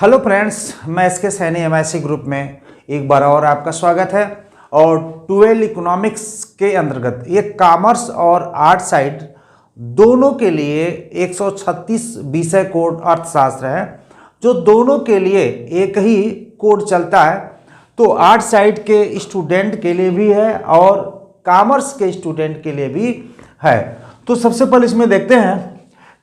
Hello friends, मैं S के Saini MIC group में एक बार और आपका स्वागत है। और 12 इकोनॉमिक्स के अंतर्गत ये कॉमर्स और आर्ट साइड दोनों के लिए 136 विषय कोड अर्थशास्त्र है, जो दोनों के लिए एक ही कोड चलता है। तो आर्ट साइड के स्टूडेंट के लिए भी है और कॉमर्स के स्टूडेंट के लिए भी है। तो सबसे पहले इसमें देखते हैं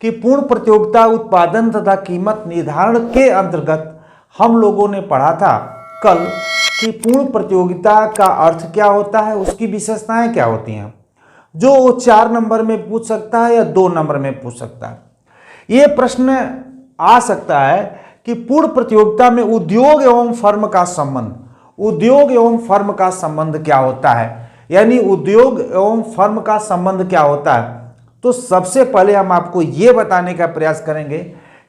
कि पूर्ण प्रतियोगिता उत्पादन तथा कीमत निर्धारण के अंतर्गत हम लोगों ने पढ़ा था कल कि पूर्ण प्रतियोगिता का अर्थ क्या होता है, उसकी विशेषताएं क्या होती हैं, जो 4 नंबर में पूछ सकता है या 2 नंबर में पूछ सकता है। ये प्रश्न आ सकता है कि पूर्ण प्रतियोगिता में उद्योग एवं फर्म का संबंध, उद्योग एवं फर्म का संबंध क्या होता है, यानी उद्योग एवं फर्म का संबंध क्या होता है। तो सबसे पहले हम आपको ये बताने का प्रयास करेंगे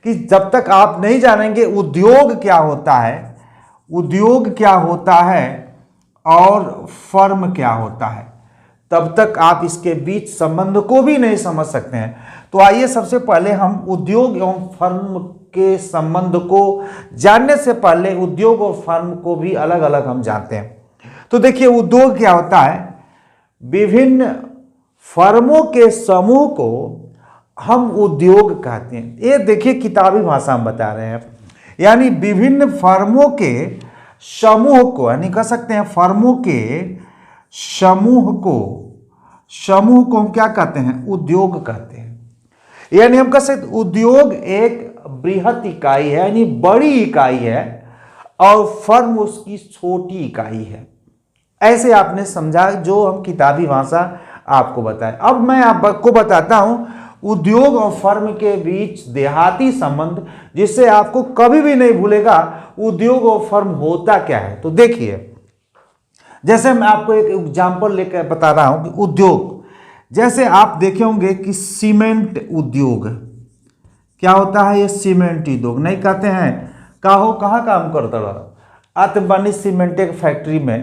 कि जब तक आप नहीं जानेंगे उद्योग क्या होता है, उद्योग क्या होता है और फर्म क्या होता है, तब तक आप इसके बीच संबंध को भी नहीं समझ सकते हैं। तो आइए सबसे पहले हम उद्योग एवं फर्म के संबंध को जानने से पहले उद्योग और फर्म को भी अलग अलग हम जानते हैं। तो देखिए, उद्योग क्या होता है, विभिन्न फर्मों के समूह को हम उद्योग कहते हैं। ये देखिए, किताबी भाषा में बता रहे हैं, यानी विभिन्न फर्मों के समूह को, यानी कह सकते हैं फर्मों के समूह को हम क्या कहते हैं, उद्योग कहते हैं। यानी हम कह सकते उद्योग एक बृहत इकाई है, यानी बड़ी इकाई है, और फर्म उसकी छोटी इकाई है। ऐसे आपने समझा, जो हम किताबी भाषा आपको बताएं। अब मैं आपको बताता हूं उद्योग और फर्म के बीच देहाती संबंध, जिससे आपको कभी भी नहीं भूलेगा उद्योग और फर्म होता क्या है। तो देखिए, जैसे मैं आपको एक एग्जांपल लेकर बता रहा हूं कि उद्योग, जैसे आप देखे होंगे कि सीमेंट उद्योग क्या होता है, ये सीमेंट उद्योग नहीं कहते हैं। कहाँ काम करता रहा आत्मबानी सीमेंट एक फैक्ट्री में।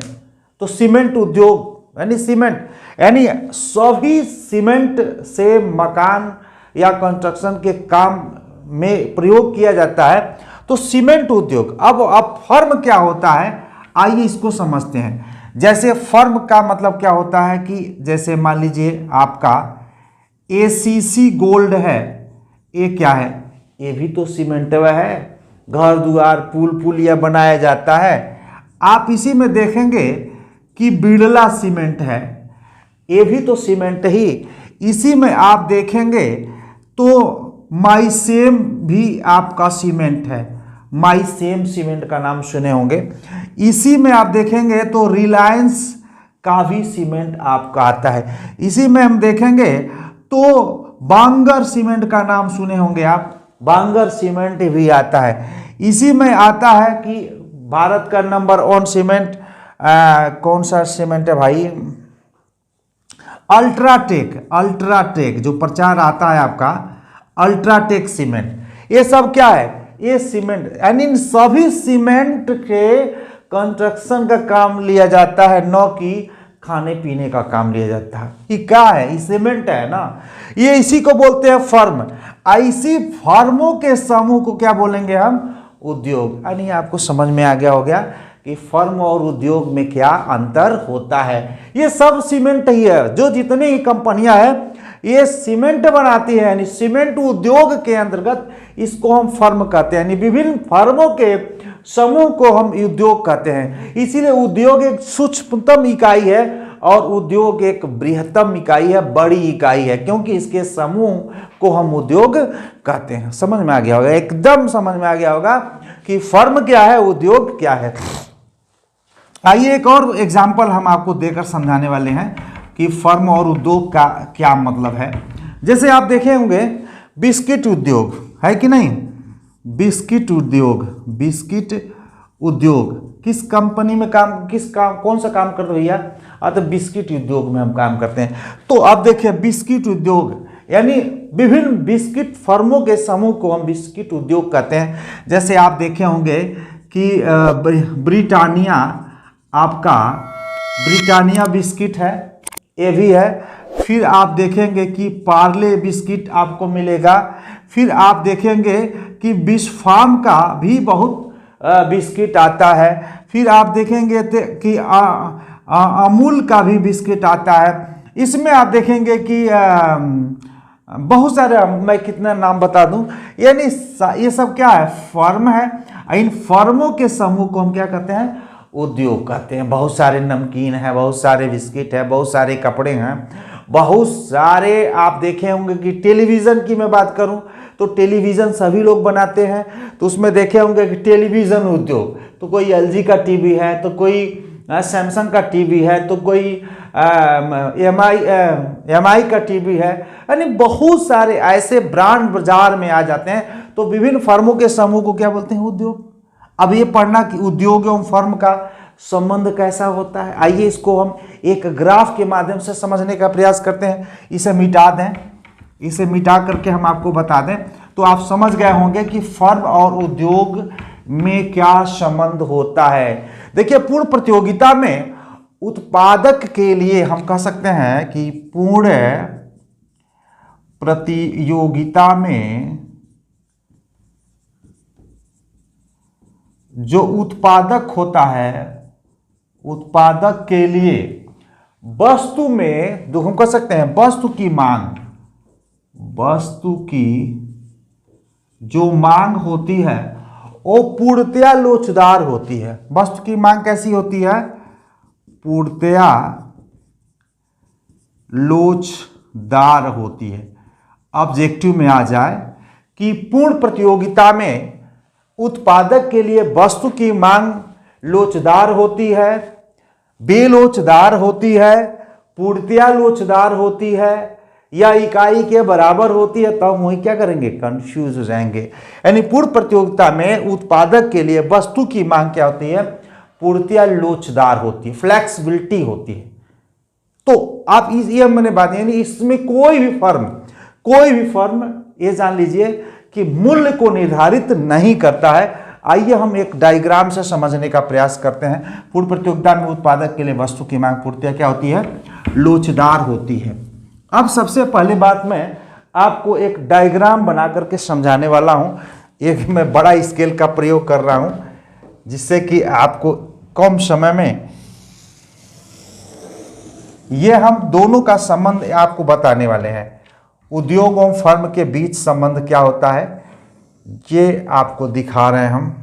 तो सीमेंट उद्योग यानी सीमेंट, यानी सभी सीमेंट से मकान या कंस्ट्रक्शन के काम में प्रयोग किया जाता है। तो सीमेंट उद्योग। अब फर्म क्या होता है, आइए इसको समझते हैं। जैसे फर्म का मतलब क्या होता है कि जैसे मान लीजिए आपका एसीसी गोल्ड है, ये क्या है, ये भी तो सीमेंट है। घर द्वार पुल पुलिया बनाया जाता है। आप इसी में देखेंगे कि बिरला सीमेंट है, ये भी तो सीमेंट ही। इसी में आप देखेंगे तो माइसेम भी आपका सीमेंट है, माइसेम सीमेंट का नाम सुने होंगे। इसी में आप देखेंगे तो रिलायंस का भी सीमेंट आपका आता है। इसी में हम देखेंगे तो बांगर सीमेंट का नाम सुने होंगे आप, बांगर सीमेंट भी आता है। इसी में आता है कि भारत का नंबर 1 सीमेंट कौन सा सीमेंट है भाई, अल्ट्राटेक जो प्रचार आता है आपका, अल्ट्राटेक सीमेंट। ये सब क्या है, ये सीमेंट, यानी इन सभी सीमेंट के कंस्ट्रक्शन का काम लिया जाता है, न कि खाने पीने का काम लिया जाता है। ये क्या है, ये सीमेंट है ना, ये इसी को बोलते हैं फर्म। ऐसी फर्मों के समूह को क्या बोलेंगे हम, उद्योग। यानी आपको समझ में आ गया हो गया कि फर्म और उद्योग में क्या अंतर होता है। ये सब सीमेंट ही है, जो जितनी ही कंपनियां हैं ये सीमेंट बनाती है, यानी सीमेंट उद्योग के अंतर्गत इसको हम फर्म कहते हैं। यानी विभिन्न फर्मों के समूह को हम उद्योग कहते हैं। इसीलिए उद्योग एक सूक्ष्मतम इकाई है और उद्योग एक बृहत्तम इकाई है, बड़ी इकाई है, क्योंकि इसके समूह को हम उद्योग कहते हैं। समझ में आ गया होगा, एकदम समझ में आ गया होगा कि फर्म क्या है, उद्योग क्या है। आइए एक और एग्जाम्पल हम आपको देकर समझाने वाले हैं कि फर्म और उद्योग का क्या मतलब है। जैसे आप देखे होंगे बिस्किट उद्योग है कि नहीं, बिस्किट उद्योग किस कंपनी में कौन सा काम कर रहे भैया, तो बिस्किट उद्योग में हम काम करते हैं। तो आप देखिए बिस्किट उद्योग, यानी विभिन्न बिस्किट फर्मों के समूह को हम बिस्किट उद्योग कहते हैं। जैसे आप देखे होंगे कि ब्रिटानिया, आपका ब्रिटानिया बिस्किट है, ये भी है। फिर आप देखेंगे कि पार्ले बिस्किट आपको मिलेगा। फिर आप देखेंगे कि बिस्फार्म का भी बहुत बिस्किट आता है। फिर आप देखेंगे कि अमूल का भी बिस्किट आता है। इसमें आप देखेंगे कि बहुत सारे, मैं कितना नाम बता दूं, यानी ये सब क्या है, फर्म है। इन फर्मों के समूह को हम क्या कहते हैं, उद्योग कहते हैं। बहुत सारे नमकीन है, बहुत सारे बिस्किट है, बहुत सारे कपड़े हैं, बहुत सारे आप देखे होंगे कि टेलीविज़न की मैं बात करूं तो टेलीविज़न सभी लोग बनाते हैं, तो उसमें देखे होंगे कि टेलीविज़न उद्योग, तो कोई एलजी का टीवी है, तो कोई सैमसंग का टीवी है, तो कोई एमआई का टीवी है, यानी बहुत सारे ऐसे ब्रांड बाजार में आ जाते हैं। तो विभिन्न फर्मों के समूह को क्या बोलते हैं, उद्योग। अब ये पढ़ना कि उद्योग एवं फर्म का संबंध कैसा होता है, आइए इसको हम एक ग्राफ के माध्यम से समझने का प्रयास करते हैं। इसे मिटा दें, इसे मिटा करके हम आपको बता दें तो आप समझ गए होंगे कि फर्म और उद्योग में क्या संबंध होता है। देखिए, पूर्ण प्रतियोगिता में उत्पादक के लिए हम कह सकते हैं कि पूर्ण प्रतियोगिता में जो उत्पादक होता है, उत्पादक के लिए वस्तु में हम कह सकते हैं वस्तु की मांग, वस्तु की जो मांग होती है वो पूर्णतया लोचदार होती है। वस्तु की मांग कैसी होती है, पूर्णतया लोचदार होती है। ऑब्जेक्टिव में आ जाए कि पूर्ण प्रतियोगिता में उत्पादक के लिए वस्तु की मांग लोचदार होती है, बेलोचदार होती है, पूर्णतया लोचदार होती है या इकाई के बराबर होती है, तब वही क्या करेंगे, कंफ्यूज हो जाएंगे। यानी पूर्ण प्रतियोगिता में उत्पादक के लिए वस्तु की मांग क्या होती है, पूर्णतया लोचदार होती है, फ्लेक्सिबिलिटी होती है। तो आप ये मैंने बात, यानी इसमें कोई भी फर्म ये जान लीजिए कि मूल्य को निर्धारित नहीं करता है। आइए हम एक डायग्राम से समझने का प्रयास करते हैं। पूर्ण प्रतियोगिता में उत्पादक के लिए वस्तु की मांग पूर्णतया क्या होती है, लोचदार होती है। अब सबसे पहले बात मैं आपको एक डायग्राम बना करके समझाने वाला हूं। एक मैं बड़ा स्केल का प्रयोग कर रहा हूं जिससे कि आपको कम समय में ये हम दोनों का संबंध आपको बताने वाले हैं। उद्योग और फर्म के बीच संबंध क्या होता है ये आपको दिखा रहे हैं हम।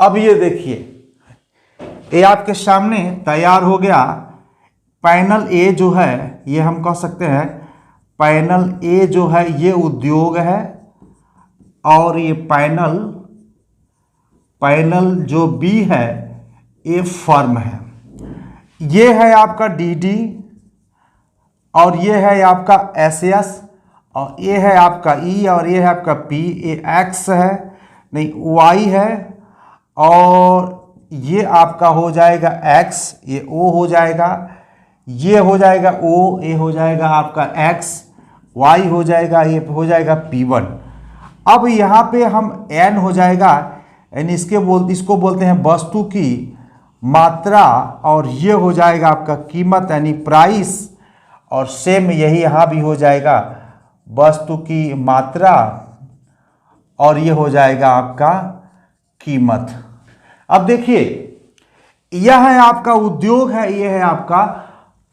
अब ये देखिए, ये आपके सामने तैयार हो गया। पैनल ए जो है, ये हम कह सकते हैं पैनल ए जो है ये उद्योग है, और ये पैनल जो बी है ये फर्म है। ये है आपका डीडी, और ये है आपका एसएस, और ये है आपका ई, और ये है आपका पी। ये एक्स है, नहीं वाई है, और ये आपका हो जाएगा x, ये o हो जाएगा, ये हो जाएगा o, ये हो जाएगा आपका x, y हो जाएगा, ये हो जाएगा P1। अब यहाँ पे हम n हो जाएगा, यानी इसको बोलते हैं वस्तु की मात्रा, और ये हो जाएगा आपका कीमत यानी प्राइस, और सेम यही यहाँ भी हो जाएगा वस्तु की मात्रा, और ये हो जाएगा आपका कीमत। अब देखिए, यह है आपका उद्योग है, यह है आपका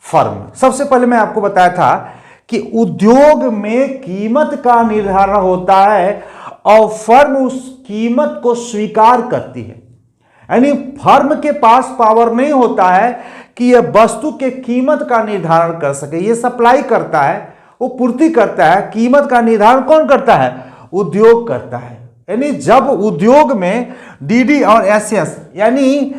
फर्म। सबसे पहले मैं आपको बताया था कि उद्योग में कीमत का निर्धारण होता है और फर्म उस कीमत को स्वीकार करती है। यानी फर्म के पास पावर नहीं होता है कि यह वस्तु के कीमत का निर्धारण कर सके। यह सप्लाई करता है, वो पूर्ति करता है। कीमत का निर्धारण कौन करता है, उद्योग करता है। यानी जब उद्योग में डीडी और एसएस, यानी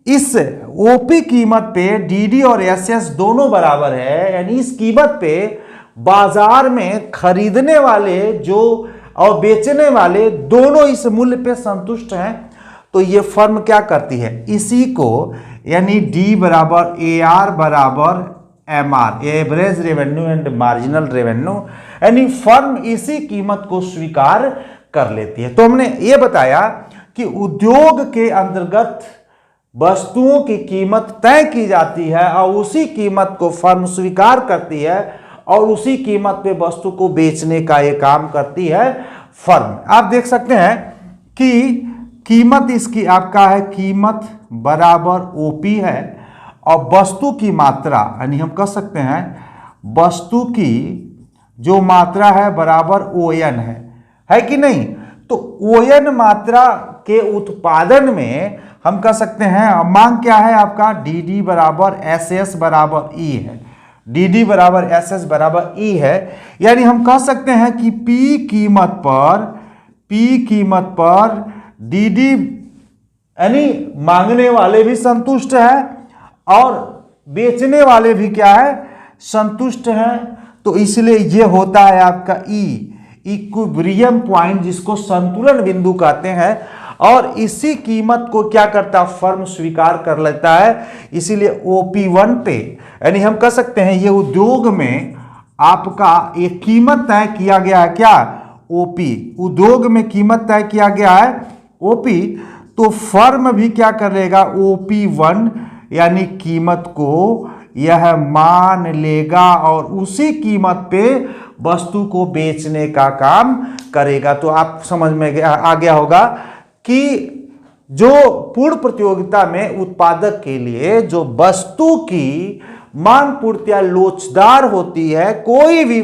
इस ओपी कीमत पे डीडी और एसएस दोनों बराबर है, यानी इस कीमत पे बाजार में खरीदने वाले जो और बेचने वाले दोनों इस मूल्य पे संतुष्ट हैं, तो ये फर्म क्या करती है, इसी को यानी डी बराबर ए आर बराबर M R, average revenue and marginal revenue, यानी फर्म इसी कीमत को स्वीकार कर लेती है। तो हमने ये बताया कि उद्योग के अंतर्गत वस्तुओं की कीमत तय की जाती है और उसी कीमत को फर्म स्वीकार करती है और उसी कीमत पे वस्तु को बेचने का ये काम करती है फर्म। आप देख सकते हैं कि कीमत इसकी आपका है, कीमत बराबर ओपी है और वस्तु की मात्रा यानी हम कह सकते हैं वस्तु की जो मात्रा है बराबर ओएन है कि नहीं। तो ओएन मात्रा के उत्पादन में हम कह सकते हैं मांग क्या है आपका, डी डी बराबर एस एस बराबर ई है, डी डी बराबर एस एस बराबर ई है। यानी हम कह सकते हैं कि पी कीमत पर डी डी यानी मांगने वाले भी संतुष्ट है और बेचने वाले भी क्या है, संतुष्ट हैं। तो इसलिए ये होता है आपका ई, इक्विलिब्रियम पॉइंट, जिसको संतुलन बिंदु कहते हैं। और इसी कीमत को क्या करता, फर्म स्वीकार कर लेता है। इसीलिए OP1 पे यानी हम कह सकते हैं ये उद्योग में आपका एक कीमत तय किया गया है, क्या, OP, उद्योग में कीमत तय किया गया है OP। तो फर्म भी क्या करेगा, OP1 यानी कीमत को यह मान लेगा और उसी कीमत पे वस्तु को बेचने का काम करेगा। तो आप समझ में आ गया होगा कि जो पूर्ण प्रतियोगिता में उत्पादक के लिए जो वस्तु की मांग पूर्तियां लोचदार होती है, कोई भी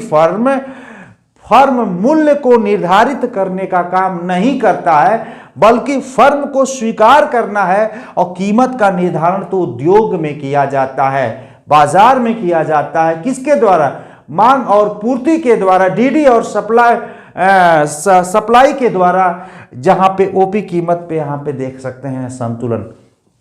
फर्म मूल्य को निर्धारित करने का काम नहीं करता है, बल्कि फर्म को स्वीकार करना है। और कीमत का निर्धारण तो उद्योग में किया जाता है, बाजार में किया जाता है, किसके द्वारा, मांग और पूर्ति के द्वारा, डीडी और सप्लाई के द्वारा। जहां पे ओपी कीमत पे यहां पे देख सकते हैं संतुलन,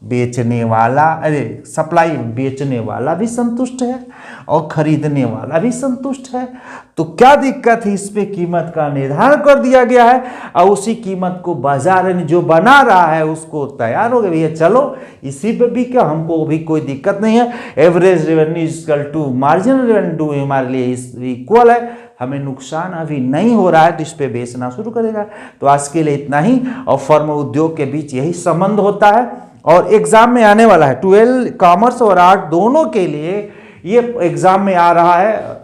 बेचने वाला सप्लाई बेचने वाला भी संतुष्ट है और खरीदने वाला भी संतुष्ट है। तो क्या दिक्कत है, इस पे कीमत का निर्धारण कर दिया गया है और उसी कीमत को बाजार जो बना रहा है उसको तैयार हो गया, भैया चलो इसी पे भी क्या, हमको भी कोई दिक्कत नहीं है। Average revenue equal to marginal revenue हमारे लिए इक्वल है, हमें नुकसान अभी नहीं हो रहा है तो इस पे बेचना शुरू करेगा। तो आज के लिए इतना ही। और फर्म उद्योग के बीच यही संबंध होता है और एग्जाम में आने वाला है। 12 कॉमर्स और आर्ट दोनों के लिए ये एग्जाम में आ रहा है,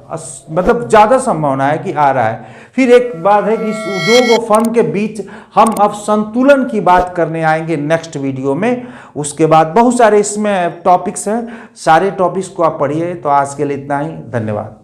मतलब ज़्यादा संभावना है कि आ रहा है। फिर एक बात है कि इस उद्योग और फर्म के बीच हम अब संतुलन की बात करने आएंगे नेक्स्ट वीडियो में। उसके बाद बहुत सारे इसमें टॉपिक्स हैं, सारे टॉपिक्स को आप पढ़िए। तो आज के लिए इतना ही, धन्यवाद।